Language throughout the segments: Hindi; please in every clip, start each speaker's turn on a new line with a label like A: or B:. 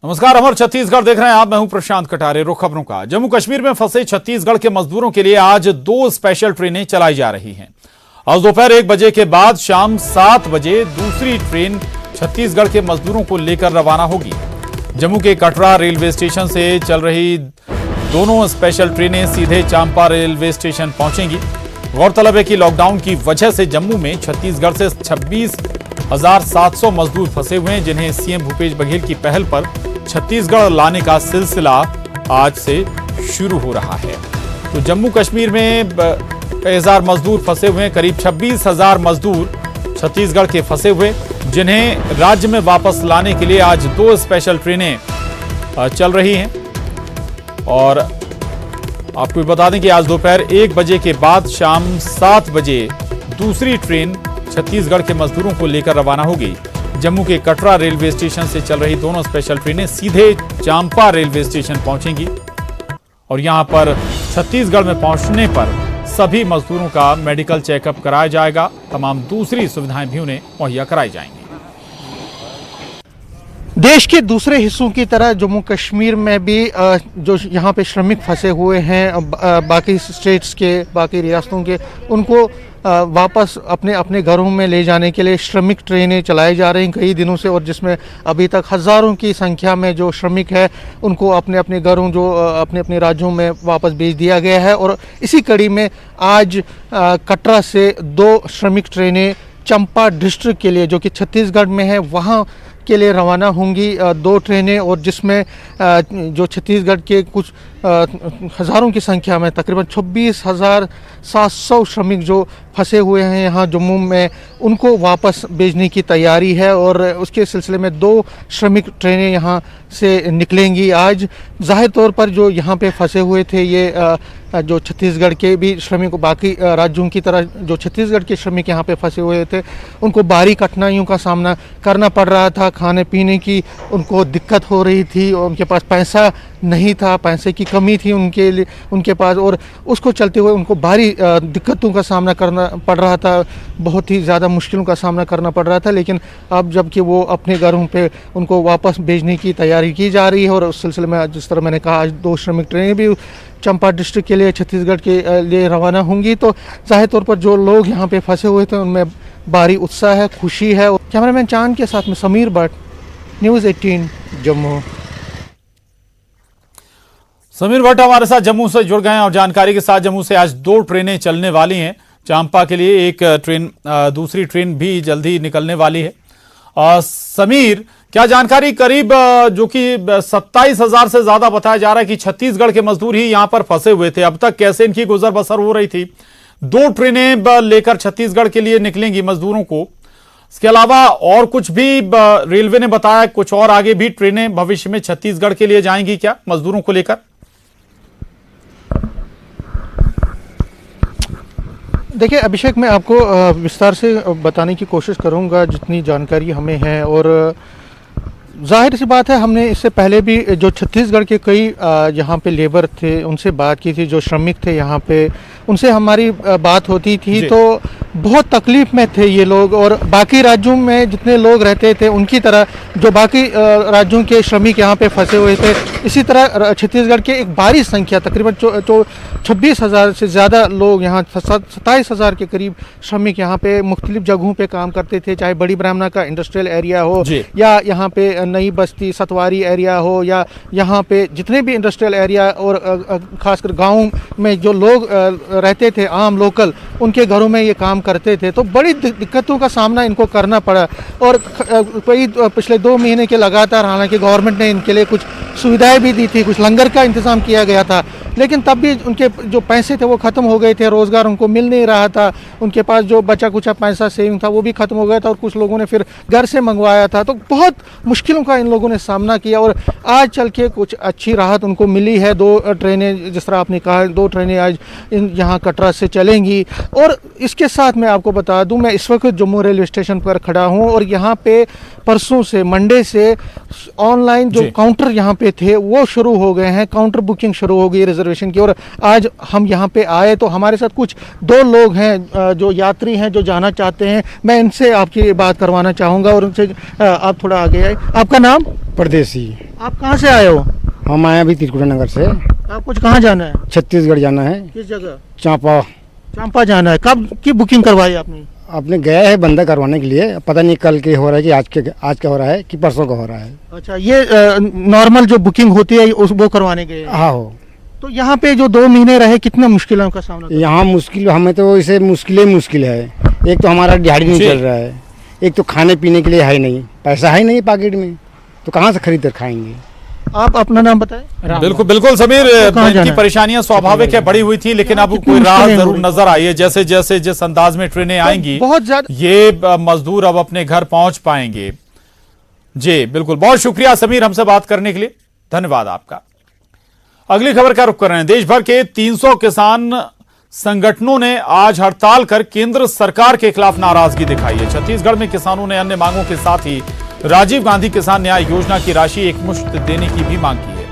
A: नमस्कार, अमर छत्तीसगढ़ देख रहे हैं आप। मैं हूं प्रशांत कटारे। रुख खबरों का। जम्मू कश्मीर में फंसे छत्तीसगढ़ के मजदूरों के लिए आज 2 स्पेशल ट्रेनें चलाई जा रही हैं। आज दोपहर 1 बजे के बाद शाम 7 बजे दूसरी ट्रेन छत्तीसगढ़ के मजदूरों को लेकर रवाना होगी। जम्मू के कटरा रेलवे स्टेशन से चल रही दोनों स्पेशल ट्रेनें सीधे चांपा रेलवे स्टेशन पहुंचेंगी। गौरतलब है कि लॉकडाउन की वजह से जम्मू में छत्तीसगढ़ से 26,700 मजदूर फंसे हुए हैं, जिन्हें सीएम भूपेश बघेल की पहल पर छत्तीसगढ़ लाने का सिलसिला आज से शुरू हो रहा है। तो जम्मू कश्मीर में कई हजार मजदूर फंसे हुए हैं। करीब 26,000 मजदूर छत्तीसगढ़ के फंसे हुए, जिन्हें राज्य में वापस लाने के लिए आज 2 स्पेशल ट्रेनें चल रही हैं। और आपको बता दें कि आज दोपहर 1 बजे के बाद शाम 7 बजे दूसरी ट्रेन छत्तीसगढ़ के मजदूरों को लेकर रवाना होगी। जम्मू के कटरा रेलवे स्टेशन से चल रही दोनों स्पेशल ट्रेनें सीधे चांपा रेलवे स्टेशन पहुंचेंगी और यहां पर छत्तीसगढ़ में पहुंचने पर सभी मजदूरों का मेडिकल चेकअप कराया जाएगा। तमाम दूसरी सुविधाएं भी उन्हें मुहैया कराई जाएंगी।
B: देश के दूसरे हिस्सों की तरह जम्मू कश्मीर में भी जो यहाँ पे श्रमिक फंसे हुए हैं बाकी स्टेट्स के, बाकी रियासतों के, उनको वापस अपने अपने घरों में ले जाने के लिए श्रमिक ट्रेनें चलाई जा रही हैं कई दिनों से, और जिसमें अभी तक हज़ारों की संख्या में जो श्रमिक है उनको अपने अपने घरों, जो अपने अपने राज्यों में वापस भेज दिया गया है। और इसी कड़ी में आज कटरा से 2 श्रमिक ट्रेनें चंपा डिस्ट्रिक्ट के लिए, जो कि छत्तीसगढ़ में है, वहाँ के लिए रवाना होंगी 2 ट्रेनें, और जिसमें जो छत्तीसगढ़ के कुछ हज़ारों की संख्या में तकरीबन 26,700 श्रमिक जो फंसे हुए हैं यहाँ जम्मू में, उनको वापस भेजने की तैयारी है। और उसके सिलसिले में 2 श्रमिक ट्रेनें यहाँ से निकलेंगी आज। ज़ाहिर तौर पर जो यहाँ पे फंसे हुए थे ये जो छत्तीसगढ़ के भी श्रमिक, बाकी राज्यों की तरह जो छत्तीसगढ़ के श्रमिक यहाँ पे फंसे हुए थे, उनको भारी कठिनाइयों का सामना करना पड़ रहा था। खाने पीने की उनको दिक्कत हो रही थी, और उनके पास पैसा नहीं था, पैसे की कमी थी उनके पास, और उसको चलते हुए उनको भारी दिक्कतों का सामना करना पड़ रहा था, बहुत ही ज़्यादा मुश्किलों का सामना करना पड़ रहा था। लेकिन अब जबकि वो अपने घरों पे उनको वापस भेजने की तैयारी की जा रही है, और उस सिलसिले में जिस तरह मैंने कहा आज 2 श्रमिक ट्रेनें भी चंपा डिस्ट्रिक्ट के लिए, छत्तीसगढ़ के लिए रवाना होंगी। तो जाहिर तौर पर जो लोग यहाँ पे फंसे हुए थे उनमें भारी उत्साह है, खुशी है। कैमरामैन चांद के साथ में समीर भट्ट, न्यूज़ 18 जम्मू।
A: समीर भट्ट हमारे साथ जम्मू से जुड़ गए हैं और जानकारी के साथ जम्मू से आज 2 ट्रेनें चलने वाली हैं चांपा के लिए। एक ट्रेन, दूसरी ट्रेन भी जल्दी निकलने वाली है। समीर, क्या जानकारी? करीब जो कि 27,000 से ज्यादा बताया जा रहा है कि छत्तीसगढ़ के मजदूर ही यहां पर फंसे हुए थे। अब तक कैसे इनकी गुजर बसर हो रही थी? 2 ट्रेनें लेकर छत्तीसगढ़ के लिए निकलेंगी मजदूरों को। इसके अलावा और कुछ भी रेलवे ने बताया, कुछ और आगे भी ट्रेनें भविष्य में छत्तीसगढ़ के लिए जाएंगी क्या मजदूरों को लेकर?
B: देखिए अभिषेक, मैं आपको विस्तार से बताने की कोशिश करूंगा जितनी जानकारी हमें है। और जाहिर सी बात है, हमने इससे पहले भी जो छत्तीसगढ़ के कई यहाँ पे लेबर थे उनसे बात की थी, जो श्रमिक थे यहाँ पे, उनसे हमारी बात होती थी। तो बहुत तकलीफ में थे ये लोग, और बाकी राज्यों में जितने लोग रहते थे उनकी तरह जो बाकी राज्यों के श्रमिक यहाँ पे फंसे हुए थे, इसी तरह छत्तीसगढ़ के एक भारी संख्या, तकरीबन 26,000 से ज़्यादा लोग यहाँ, 27,000 के करीब श्रमिक यहाँ पे मुख्तलिफ जगहों पे काम करते थे, चाहे बड़ी ब्राह्मणा का इंडस्ट्रियल एरिया हो, या यहाँ पे नई बस्ती सतवारी एरिया हो, या यहाँ पे जितने भी इंडस्ट्रियल एरिया और खासकर गाँव में जो लोग रहते थे आम लोकल, उनके घरों में ये काम करते थे। तो बड़ी दिक्कतों का सामना इनको करना पड़ा। और कई पिछले 2 महीने के लगातार, हालांकि गवर्नमेंट ने इनके लिए कुछ सुविधाएं भी दी थी, कुछ लंगर का इंतज़ाम किया गया था, लेकिन तब भी उनके जो पैसे थे वो ख़त्म हो गए थे, रोज़गार उनको मिल नहीं रहा था, उनके पास जो बचा कुचा पैसा सेविंग था वो भी ख़त्म हो गया था, और कुछ लोगों ने फिर घर से मंगवाया था। तो बहुत मुश्किलों का इन लोगों ने सामना किया, और आज चल के कुछ अच्छी राहत उनको मिली है। 2 ट्रेनें, जिस तरह आपने कहा, 2 ट्रेनें आज यहाँ कटरा से चलेंगी। और इसके साथ मैं आपको बता दूं, मैं इस वक्त जम्मू रेलवे स्टेशन पर खड़ा हूँ, और यहाँ पे परसों से, मंडे से ऑनलाइन जो काउंटर यहाँ पे थे वो शुरू हो गए हैं, काउंटर बुकिंग शुरू हो गई रिजर्वेशन की। और आज हम यहाँ पे आए तो हमारे साथ कुछ 2 लोग हैं जो यात्री हैं, जो जाना चाहते हैं। मैं इनसे आपकी बात करवाना चाहूँगा, और उनसे आप थोड़ा आगे आए। आपका नाम?
C: परदेसी।
B: आप कहाँ से आए हो?
C: हम आए अभी त्रिकुटा नगर से।
B: आपको कहाँ जाना है?
C: छत्तीसगढ़ जाना है।
B: किस जगह?
C: चांपा।
B: चांपा जाना है। कब की बुकिंग करवाई आपने?
C: आपने गया है बंदा करवाने के लिए, पता नहीं कल के हो रहा है कि आज का हो रहा है कि परसों का हो रहा है।
B: अच्छा, ये नॉर्मल जो बुकिंग होती है वो करवाने गए?
C: हाँ हो।
B: तो यहाँ पे जो 2 महीने रहे कितना मुश्किलों का सामना?
C: यहाँ मुश्किल, हमें तो इसे मुश्किल है। एक तो हमारा दिहाड़ी नहीं चल रहा है, एक तो खाने पीने के लिए है नहीं, पैसा है नहीं पॉकेट में, तो कहाँ से खरीद कर खाएंगे।
B: आप अपना नाम बताएं।
A: बिल्कुल बिल्कुल समीर, इनकी परेशानियां स्वाभाविक है, बढ़ी हुई थी, लेकिन अब कोई राह जरूर नजर आई है। जैसे जैसे जिस अंदाज में ट्रेनें आएंगी
B: बहुत ज्यादा
A: ये मजदूर अब अपने घर पहुंच पाएंगे। जी बिल्कुल, बहुत शुक्रिया समीर हमसे बात करने के लिए, धन्यवाद आपका। अगली खबर का रुख कर रहे हैं। देश भर के 300 किसान संगठनों ने आज हड़ताल कर केंद्र सरकार के खिलाफ नाराजगी दिखाई है। छत्तीसगढ़ में किसानों ने अन्य मांगों के साथ ही राजीव गांधी किसान न्याय योजना की राशि एकमुश्त देने की भी मांग की है।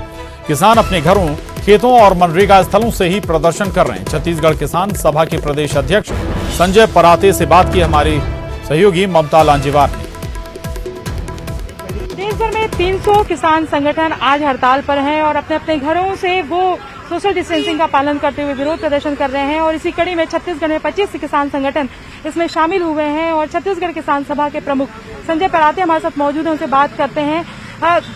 A: किसान अपने घरों, खेतों और मनरेगा स्थलों से ही प्रदर्शन कर रहे हैं। छत्तीसगढ़ किसान सभा के प्रदेश अध्यक्ष संजय पराते से बात की हमारी सहयोगी ममता लांजेवार ने।
D: देश भर में 300 किसान संगठन आज हड़ताल पर हैं और अपने अपने घरों से वो सोशल डिस्टेंसिंग का पालन करते हुए विरोध प्रदर्शन कर रहे हैं। और इसी कड़ी में छत्तीसगढ़ में 25 किसान संगठन इसमें शामिल हुए हैं और छत्तीसगढ़ किसान सभा के प्रमुख संजय पराते हमारे साथ मौजूद हैं, उनसे बात करते हैं।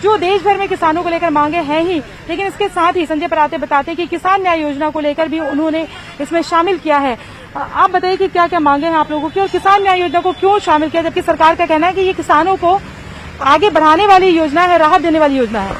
D: जो देश भर में किसानों को लेकर मांगे हैं ही, लेकिन इसके साथ ही संजय पराते बताते हैं कि किसान न्याय योजना को लेकर भी उन्होंने इसमें शामिल किया है। आप बताइए कि क्या क्या मांगे हैं आप लोगों की और किसान न्याय योजना को क्यों शामिल किया, जबकि सरकार का कहना है कि ये किसानों को आगे बढ़ाने वाली योजना है, राहत देने वाली योजना है।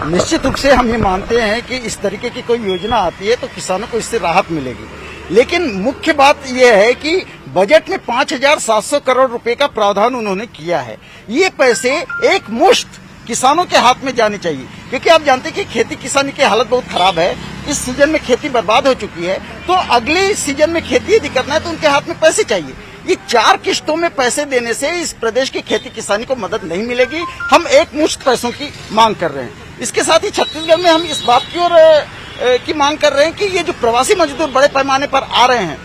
E: निश्चित रूप से हम ये मानते हैं कि इस तरीके की कोई योजना आती है तो किसानों को इससे राहत मिलेगी, लेकिन मुख्य बात यह है कि बजट में 5,700 करोड़ रुपए का प्रावधान उन्होंने किया है। ये पैसे एक मुश्त किसानों के हाथ में जाने चाहिए, क्योंकि आप जानते हैं कि खेती किसानी की हालत बहुत खराब है। इस सीजन में खेती बर्बाद हो चुकी है, तो अगले सीजन में खेती यदि करना है तो उनके हाथ में पैसे चाहिए। ये 4 किश्तों में पैसे देने से इस प्रदेश की खेती किसानी को मदद नहीं मिलेगी। हम एक मुश्त पैसों की मांग कर रहे हैं। इसके साथ ही छत्तीसगढ़ में हम इस बात की ओर की मांग कर रहे हैं कि ये जो प्रवासी मजदूर बड़े पैमाने पर आ रहे हैं,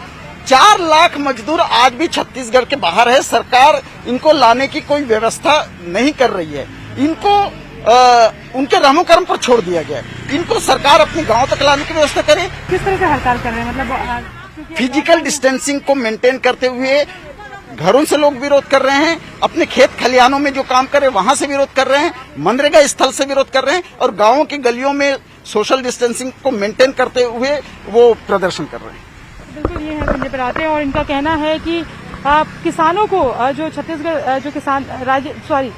E: 4 लाख मजदूर आज भी छत्तीसगढ़ के बाहर है। सरकार इनको लाने की कोई व्यवस्था नहीं कर रही है। इनको उनके रहमो कर्म पर छोड़ दिया गया है। इनको सरकार अपने गांव तक लाने की व्यवस्था करे।
D: किस तरह से हड़ताल कर रहे हैं, मतलब
E: फिजिकल डिस्टेंसिंग को मेंटेन करते हुए घरों से लोग विरोध कर रहे हैं, अपने खेत खलिहानों में जो काम कर रहे हैं वहां से विरोध कर रहे हैं, मनरेगा स्थल से विरोध कर रहे हैं और गांवों की गलियों में सोशल डिस्टेंसिंग को मेंटेन करते हुए वो प्रदर्शन कर रहे हैं।
D: बिल्कुल, ये है संजय पराते और इनका कहना है कि किसानों को जो छत्तीसगढ़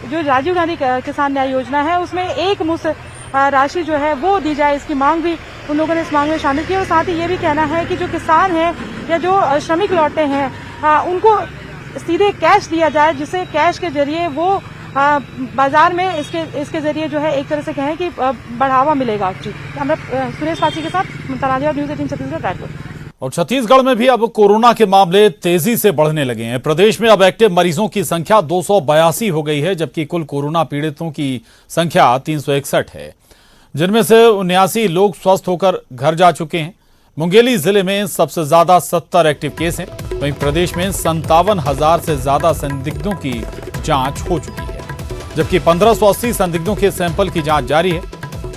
D: जो राजीव गांधी किसान न्याय योजना है उसमें एक मुश्त राशि जो है वो दी जाए, इसकी मांग भी उन लोगों ने इस मांग में शामिल की। और साथ ही ये भी कहना है कि जो किसान हैं या जो श्रमिक लौटे हैं उनको सीधे कैश दिया जाए, जिससे कैश के जरिए वो बाजार में इसके जरिए जो है एक तरह से कहें कि बढ़ावा मिलेगा। हम सुरेश पासी के साथ तराजा न्यूज़ 18 छत्तीसगढ़ रायपुर।
A: और छत्तीसगढ़ में भी अब कोरोना के मामले तेजी से बढ़ने लगे हैं। प्रदेश में अब एक्टिव मरीजों की संख्या 282 हो गई है, जबकि कुल कोरोना पीड़ितों की संख्या 361 है, जिनमें से 79 लोग स्वस्थ होकर घर जा चुके हैं। मुंगेली जिले में सबसे ज्यादा 70 एक्टिव केस हैं। वहीं प्रदेश में 57,000 से ज्यादा संदिग्धों की जांच हो चुकी है, जबकि 1580 संदिग्धों के सैंपल की जांच जारी है।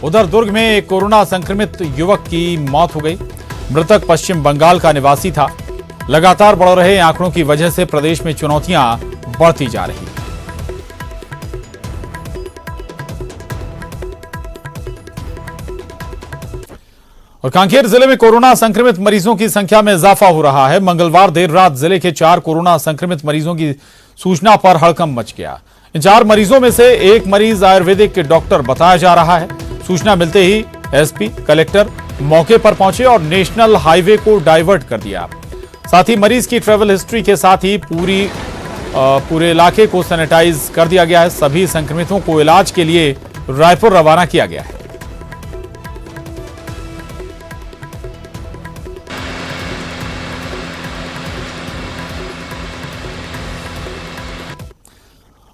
A: उधर दुर्ग में एक कोरोना संक्रमित युवक की मौत हो गई। मृतक पश्चिम बंगाल का निवासी था। लगातार बढ़ रहे आंकड़ों की वजह से प्रदेश में चुनौतियां बढ़ती जा रही हैं। और कांकेर जिले में कोरोना संक्रमित मरीजों की संख्या में इजाफा हो रहा है। मंगलवार देर रात जिले के 4 कोरोना संक्रमित मरीजों की सूचना पर हड़कंप मच गया। इन 4 मरीजों में से एक मरीज आयुर्वेदिक के डॉक्टर बताया जा रहा है। सूचना मिलते ही एसपी, कलेक्टर मौके पर पहुंचे और नेशनल हाईवे को डाइवर्ट कर दिया। साथ ही मरीज की ट्रैवल हिस्ट्री के साथ ही पूरे इलाके को सैनिटाइज कर दिया गया है। सभी संक्रमितों को इलाज के लिए रायपुर रवाना किया गया है।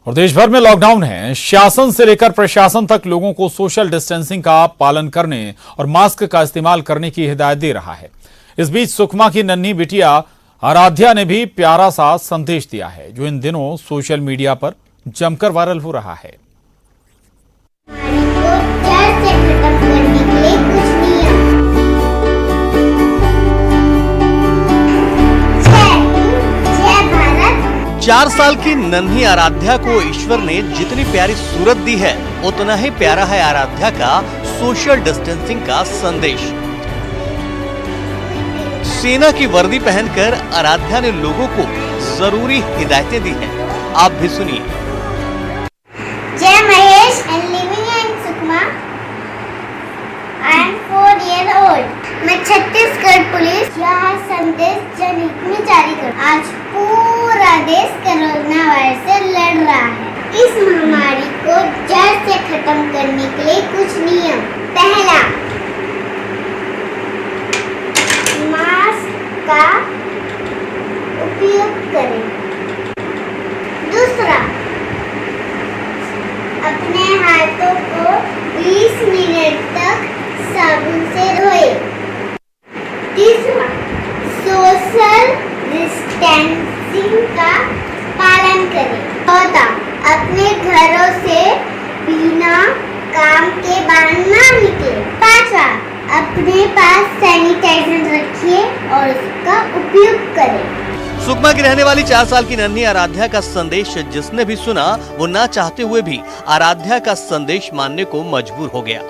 A: और देश भर में लॉकडाउन है। शासन से लेकर प्रशासन तक लोगों को सोशल डिस्टेंसिंग का पालन करने और मास्क का इस्तेमाल करने की हिदायत दे रहा है। इस बीच सुकमा की नन्ही बिटिया आराध्या ने भी प्यारा सा संदेश दिया है, जो इन दिनों सोशल मीडिया पर जमकर वायरल हो रहा है।
F: 4 साल की नन्ही आराध्या को ईश्वर ने जितनी प्यारी सूरत दी है, उतना ही प्यारा है आराध्या का सोशल डिस्टेंसिंग का संदेश। सेना की वर्दी पहनकर आराध्या ने लोगों को जरूरी हिदायतें दी हैं। आप भी सुनिए।
G: जय Mahesh and living in Sukma. I am 4 years old. मैं छत्तीसगढ़ पुलिस यह संदेश जनहित में जारी कर। आज पूरा देश कोरोना वायरस से लड़ रहा है। इस महामारी को जड़ से खत्म करने के लिए कुछ नियम। पहला, मास्क का उपयोग करें। दूसरा, अपने हाथों को 20 मिनट तक साबुन से धोएं। तीसरा, सोशल डिस्टेंसिंग का पालन करें। चौथा, अपने घरों से बिना काम के बाहर ना निकलें। पांचवा, अपने पास सैनिटाइजर रखिए और उसका उपयोग करें।
F: सुकमा की रहने वाली 4 साल की नन्ही आराध्या का संदेश जिसने भी सुना, वो ना चाहते हुए भी आराध्या का संदेश मानने को मजबूर हो गया।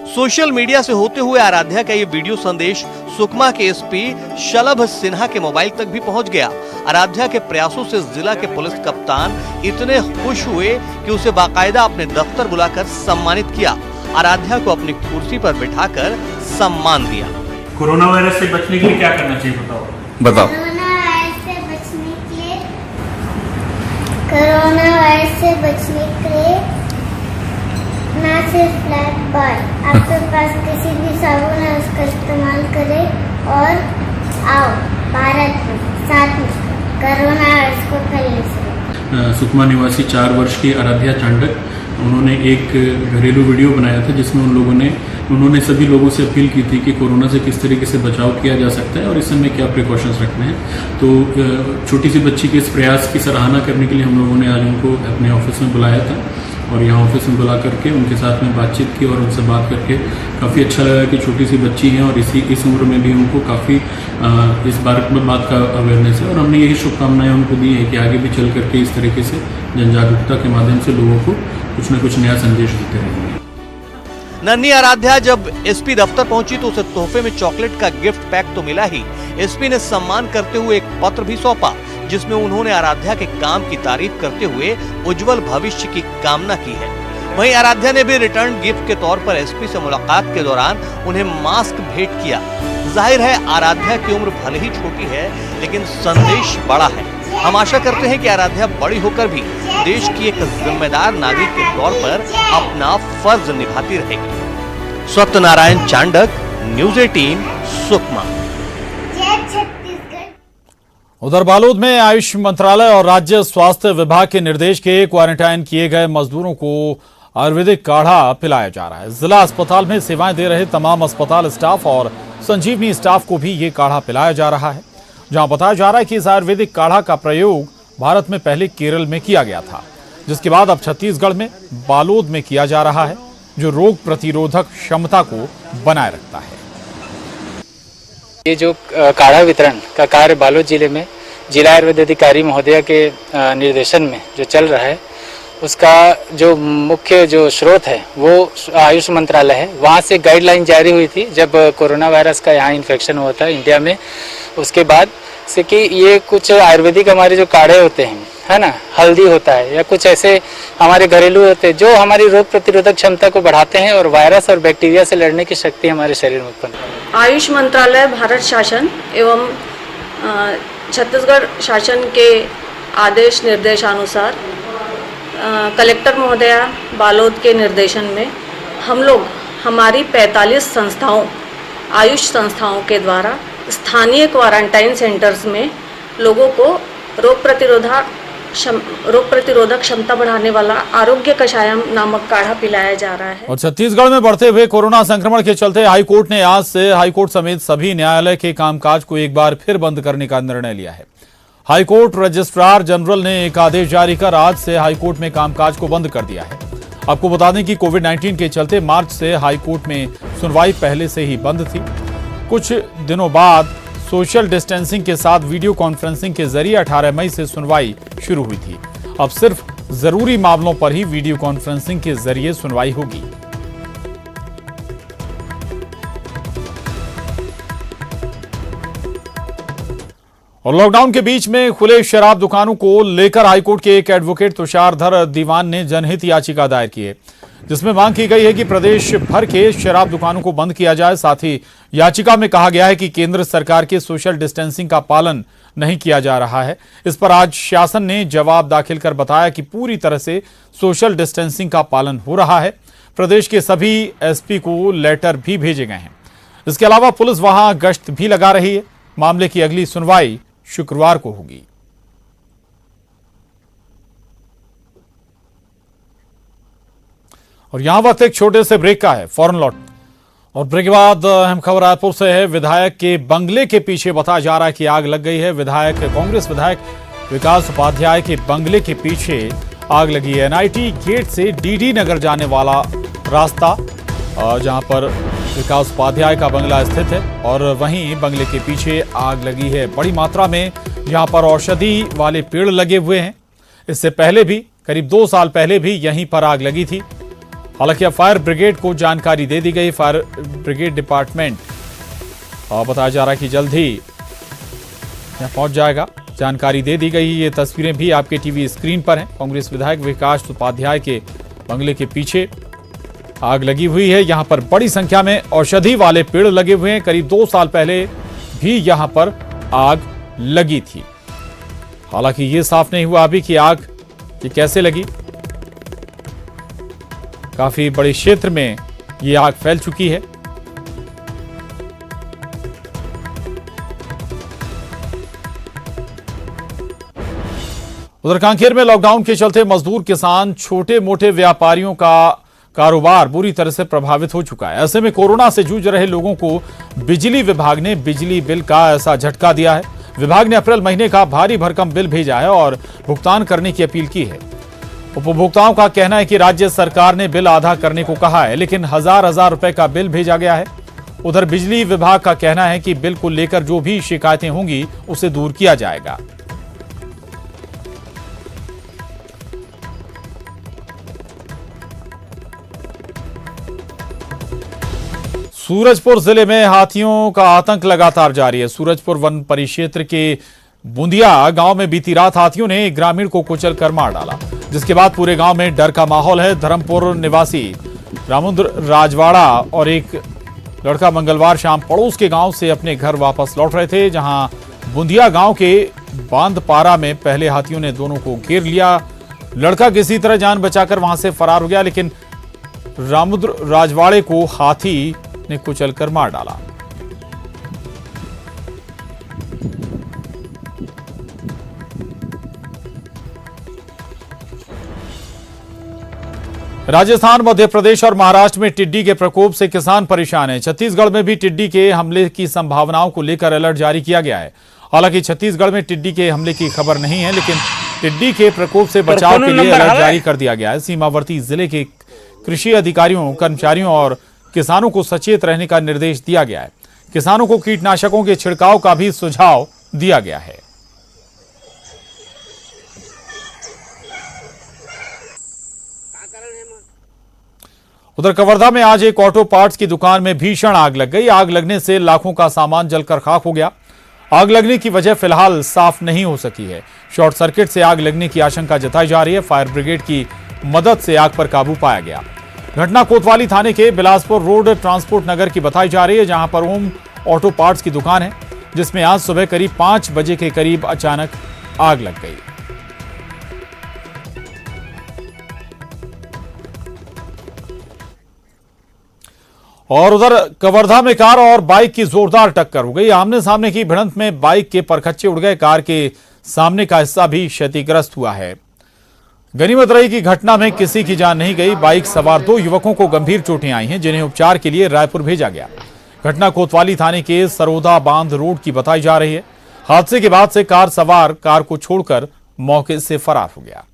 F: सोशल मीडिया से होते हुए आराध्या का ये वीडियो संदेश सुकमा के एसपी शलभ सिन्हा के मोबाइल तक भी पहुंच गया। आराध्या के प्रयासों से जिला के पुलिस कप्तान इतने खुश हुए कि उसे बाकायदा अपने दफ्तर बुलाकर सम्मानित किया। आराध्या को अपनी कुर्सी पर बिठाकर सम्मान दिया।
H: कोरोना वायरस से बचने के लिए क्या करना चाहिए बताओ?
G: कोरोना वायरस से बचने के लिए ना सिर्फ फ्लैट बार, आपके पास किसी भी साबुन है उसका इस्तेमाल करें और आओ भारत में साथ में कोरोना वायरस को फैलने से।
H: सुकमा निवासी 4 वर्ष की आराध्या चांडक, उन्होंने एक घरेलू वीडियो बनाया था जिसमें उन्होंने सभी लोगों से अपील की थी कि कोरोना से किस तरीके से बचाव किया जा सकता है और इस समय क्या प्रिकॉशंस रखने हैं। तो छोटी सी बच्ची के इस प्रयास की सराहना करने के लिए हम लोगों ने आज उनको अपने ऑफिस में बुलाया था और यहाँ ऑफिस में बुला करके उनके साथ में बातचीत की और उनसे बात करके काफ़ी अच्छा लगा कि छोटी सी बच्ची हैं और इस उम्र में भी उनको काफ़ी इस बात का अवेयरनेस है और हमने यही शुभकामनाएं उनको दी है कि आगे भी चल करके इस तरीके से जन जागरूकता के माध्यम से लोगों को कुछ न कुछ नया संदेश देते रहेंगे।
F: नन्ही आराध्या जब एसपी दफ्तर पहुंची तो उसे तोहफे में चॉकलेट का गिफ्ट पैक तो मिला ही, एसपी ने सम्मान करते हुए एक पत्र भी सौंपा जिसमें उन्होंने आराध्या के काम की तारीफ करते हुए उज्जवल भविष्य की कामना की है। वहीं आराध्या ने भी रिटर्न गिफ्ट के तौर पर एसपी से मुलाकात के दौरान उन्हें मास्क भेंट किया। जाहिर है आराध्या की उम्र भले ही छोटी है लेकिन संदेश बड़ा है। हम आशा करते हैं कि आराध्या बड़ी होकर भी देश की एक जिम्मेदार नागरिक के तौर पर अपना फर्ज निभाती रहेगी। सत्यनारायण चांडक, न्यूज़ 18, सुकमा।
A: उधर बालोद में आयुष मंत्रालय और राज्य स्वास्थ्य विभाग के निर्देश के क्वारंटाइन किए गए मजदूरों को आयुर्वेदिक काढ़ा पिलाया जा रहा है। जिला अस्पताल में सेवाएं दे रहे तमाम अस्पताल स्टाफ और संजीवनी स्टाफ को भी ये काढ़ा पिलाया जा रहा है, जहां बताया जा रहा है कि इस आयुर्वेदिक काढ़ा का प्रयोग भारत में पहले केरल में किया गया था, जिसके बाद अब छत्तीसगढ़ में बालोद में किया जा रहा है, जो रोग प्रतिरोधक क्षमता को बनाए रखता है।
I: ये जो काढ़ा वितरण का कार्य बालोद जिले में जिला आयुर्वेद अधिकारी महोदया के निर्देशन में जो चल रहा है, उसका जो मुख्य जो स्रोत है वो आयुष मंत्रालय है। वहाँ से गाइडलाइन जारी हुई थी जब कोरोना वायरस का यहाँ इन्फेक्शन हुआ था इंडिया में, उसके बाद से कि ये कुछ आयुर्वेदिक हमारे जो काढ़े होते हैं, है ना, हल्दी होता है या कुछ ऐसे हमारे घरेलू होते हैं जो हमारी रोग प्रतिरोधक क्षमता को बढ़ाते हैं और वायरस और बैक्टीरिया से लड़ने की शक्ति हमारे शरीर में उत्पन्न करती है।
J: आयुष मंत्रालय भारत शासन एवं छत्तीसगढ़ शासन के आदेश निर्देशानुसार कलेक्टर महोदया बालोद के निर्देशन में हम लोग हमारी 45 संस्थाओं आयुष संस्थाओं के द्वारा स्थानीय क्वारंटाइन सेंटर्स में लोगों को रोग प्रतिरोधक क्षमता बढ़ाने वाला आरोग्य कषायम नामक काढ़ा पिलाया जा रहा है।
A: और छत्तीसगढ़ में बढ़ते हुए कोरोना संक्रमण के चलते हाईकोर्ट ने आज से हाईकोर्ट समेत सभी न्यायालय के कामकाज को एक बार फिर बंद करने का निर्णय लिया है। हाईकोर्ट रजिस्ट्रार जनरल ने एक आदेश जारी कर आज से हाईकोर्ट में कामकाज को बंद कर दिया है। आपको बता दें कि कोविड-19 के चलते मार्च से हाईकोर्ट में सुनवाई पहले से ही बंद थी। कुछ दिनों बाद सोशल डिस्टेंसिंग के साथ वीडियो कॉन्फ्रेंसिंग के जरिए 18 मई से सुनवाई शुरू हुई थी। अब सिर्फ जरूरी मामलों पर ही वीडियो कॉन्फ्रेंसिंग के जरिए सुनवाई होगी। और लॉकडाउन के बीच में खुले शराब दुकानों को लेकर हाईकोर्ट के एक एडवोकेट तुषारधर दीवान ने जनहित याचिका दायर की है, जिसमें मांग की गई है कि प्रदेश भर के शराब दुकानों को बंद किया जाए। साथ ही याचिका में कहा गया है कि केंद्र सरकार के सोशल डिस्टेंसिंग का पालन नहीं किया जा रहा है। इस पर आज शासन ने जवाब दाखिल कर बताया कि पूरी तरह से सोशल डिस्टेंसिंग का पालन हो रहा है। प्रदेश के सभी एसपी को लेटर भी भेजे गए हैं। इसके अलावा पुलिस वहां गश्त भी लगा रही है। मामले की अगली सुनवाई शुक्रवार को होगी। और यहां वक्त एक छोटे से ब्रेक का है, फौरन लौट। और ब्रेक के बाद अहम खबर रायपुर से है। विधायक के बंगले के पीछे बताया जा रहा है कि आग लग गई है। कांग्रेस विधायक विकास उपाध्याय के बंगले के पीछे आग लगी है। एनआईटी गेट से डीडी नगर जाने वाला रास्ता, जहां पर विकास उपाध्याय का बंगला स्थित है, और वहीं बंगले के पीछे आग लगी है। बड़ी मात्रा में यहां पर औषधि वाले पेड़ लगे हुए हैं। इससे पहले भी करीब 2 साल पहले भी यहीं पर आग लगी थी। हालांकि अब फायर ब्रिगेड को जानकारी दे दी गई। फायर ब्रिगेड डिपार्टमेंट बताया जा रहा है कि जल्द ही यहां पहुंच जाएगा। जानकारी दे दी गई। ये तस्वीरें भी आपके टीवी स्क्रीन पर हैं। कांग्रेस विधायक विकास उपाध्याय के बंगले के पीछे आग लगी हुई है। यहां पर बड़ी संख्या में औषधि वाले पेड़ लगे हुए हैं। करीब 2 साल पहले भी यहां पर आग लगी थी। हालांकि ये साफ नहीं हुआ अभी कि आग ये कैसे लगी। काफी बड़े क्षेत्र में ये आग फैल चुकी है। उधर कांकेर में लॉकडाउन के चलते मजदूर, किसान, छोटे मोटे व्यापारियों का कारोबार बुरी तरह से प्रभावित हो चुका है। ऐसे में कोरोना से जूझ रहे लोगों को बिजली विभाग ने बिजली बिल का ऐसा झटका दिया है। विभाग ने अप्रैल महीने का भारी भरकम बिल भेजा है और भुगतान करने की अपील की है। उपभोक्ताओं का कहना है कि राज्य सरकार ने बिल आधा करने को कहा है, लेकिन हजार रुपए का बिल भेजा गया है। उधर बिजली विभाग का कहना है कि बिल को लेकर जो भी शिकायतें होंगी उसे दूर किया जाएगा। सूरजपुर जिले में हाथियों का आतंक लगातार जारी है। सूरजपुर वन परिक्षेत्र के बूंदिया गांव में बीती रात हाथियों ने एक ग्रामीण को कुचलकर मार डाला, जिसके बाद पूरे गांव में डर का माहौल है। धर्मपुर निवासी रामुद्र राजवाड़ा और एक लड़का मंगलवार शाम पड़ोस के गांव से अपने घर वापस लौट रहे थे, जहां बूंदिया गांव के बांदपारा में पहले हाथियों ने दोनों को घेर लिया। लड़का किसी तरह जान बचाकर वहां से फरार हो गया, लेकिन रामुद्र राजवाड़े को हाथी ने कुचलकर मार डाला। राजस्थान, मध्य प्रदेश और महाराष्ट्र में टिड्डी के प्रकोप से किसान परेशान हैं। छत्तीसगढ़ में भी टिड्डी के हमले की संभावनाओं को लेकर अलर्ट जारी किया गया है। हालांकि छत्तीसगढ़ में टिड्डी के हमले की खबर नहीं है, लेकिन टिड्डी के प्रकोप से बचाव के लिए अलर्ट जारी कर दिया गया है। सीमावर्ती जिले के कृषि अधिकारियों, कर्मचारियों और किसानों को सचेत रहने का निर्देश दिया गया है। किसानों को कीटनाशकों के छिड़काव का भी सुझाव दिया गया है। उधर कवर्धा में आज एक ऑटो पार्ट्स की दुकान में भीषण आग लग गई। आग लगने से लाखों का सामान जलकर खाक हो गया। आग लगने की वजह फिलहाल साफ नहीं हो सकी है। शॉर्ट सर्किट से आग लगने की आशंका जताई जा रही है। फायर ब्रिगेड की मदद से आग पर काबू पाया गया। घटना कोतवाली थाने के बिलासपुर रोड ट्रांसपोर्ट नगर की बताई जा रही है, जहां पर ओम ऑटो पार्ट्स की दुकान है, जिसमें आज सुबह करीब 5 बजे के करीब अचानक आग लग गई। और उधर कवर्धा में कार और बाइक की जोरदार टक्कर हो गई। आमने सामने की भिड़ंत में बाइक के परखच्चे उड़ गए। कार के सामने का हिस्सा भी क्षतिग्रस्त हुआ है। गनीमत रही की घटना में किसी की जान नहीं गई। बाइक सवार 2 युवकों को गंभीर चोटें आई हैं, जिन्हें उपचार के लिए रायपुर भेजा गया। घटना कोतवाली थाने के सरोदा बांध रोड की बताई जा रही है। हादसे के बाद से कार सवार कार को छोड़कर मौके से फरार हो गया।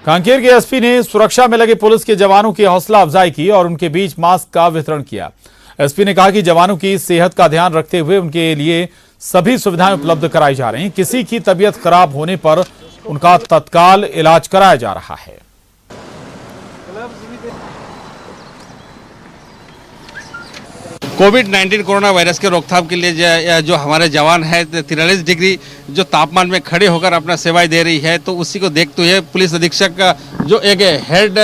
A: कांकेर के एसपी ने सुरक्षा में लगे पुलिस के जवानों की हौसला अफजाई की और उनके बीच मास्क का वितरण किया। एसपी ने कहा कि जवानों की सेहत का ध्यान रखते हुए उनके लिए सभी सुविधाएं उपलब्ध कराई जा रही हैं। किसी की तबीयत खराब होने पर उनका तत्काल इलाज कराया जा रहा है।
K: कोविड-19 कोरोना वायरस के रोकथाम के लिए जो हमारे जवान है 43 डिग्री जो तापमान में खड़े होकर अपना सेवाएं दे रही है, तो उसी को देखते हुए पुलिस अधीक्षक का जो एक हेड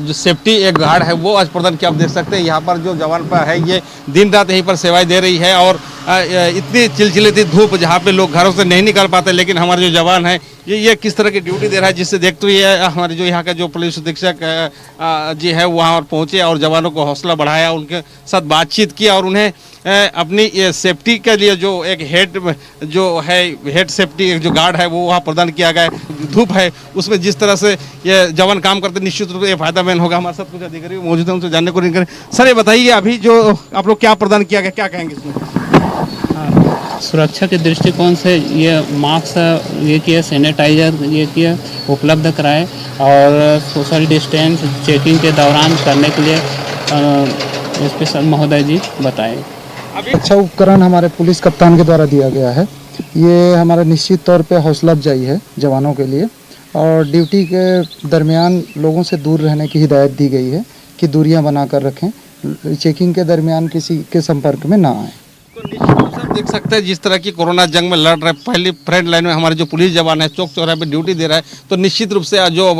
K: जो सेफ्टी एक गार्ड है वो आज प्रदान किया। आप देख सकते हैं यहाँ पर जो जवान पर है ये दिन रात यहीं पर सेवाएं दे रही है और इतनी चिलचिलाती धूप जहाँ पे लोग घरों से नहीं निकल पाते, लेकिन हमारे जो जवान है ये किस तरह की ड्यूटी दे रहा है, जिससे देखते हुए हमारे जो यहाँ का जो पुलिस अधीक्षक जी है वहाँ पर पहुँचे और जवानों को हौसला बढ़ाया, उनके साथ बातचीत की और उन्हें अपनी सेफ्टी के लिए जो एक हेड सेफ्टी जो गार्ड है वो वहाँ प्रदान किया गया है। धूप है उसमें जिस तरह से ये जवान काम करते निश्चित रूप से ये फायदामंद होगा। हमारे साथ कुछ अधिकारी मौजूद हैं, उनसे जानने को नहीं करें। सर ये बताइए अभी जो आप लोग क्या प्रदान किया गया, क्या कहेंगे इसमें?
L: सुरक्षा के दृष्टिकोण से ये मास्क ये किया, सैनिटाइजर ये किया उपलब्ध कराए और सोशल डिस्टेंस चेकिंग के दौरान करने के लिए एसपी सर महोदय जी बताए।
M: अच्छा उपकरण हमारे पुलिस कप्तान के द्वारा दिया गया है। ये हमारा निश्चित तौर पे हौसला अफजाई है जवानों के लिए और ड्यूटी के दरमियान लोगों से दूर रहने की हिदायत दी गई है कि दूरियां बनाकर रखें, चेकिंग के दरमियान किसी के संपर्क में ना आए।
K: तो निश्चित रूप से देख सकते हैं जिस तरह की कोरोना जंग में लड़ रहे पहली फ्रंट लाइन में हमारे जो पुलिस जवान है चौक चौराहे पे ड्यूटी दे रहा है, तो निश्चित रूप से जो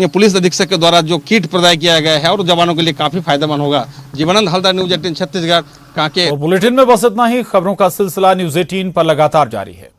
K: पुलिस अधीक्षक के द्वारा जो किट प्रदान किया गया है और जवानों के लिए काफी फायदेमंद होगा। जीवनानंद हल्दार, न्यूज़ 18 छत्तीसगढ़, कांकेर।
A: बुलेटिन में बस इतना ही। खबरों का सिलसिला न्यूज़ 18 पर लगातार जारी है।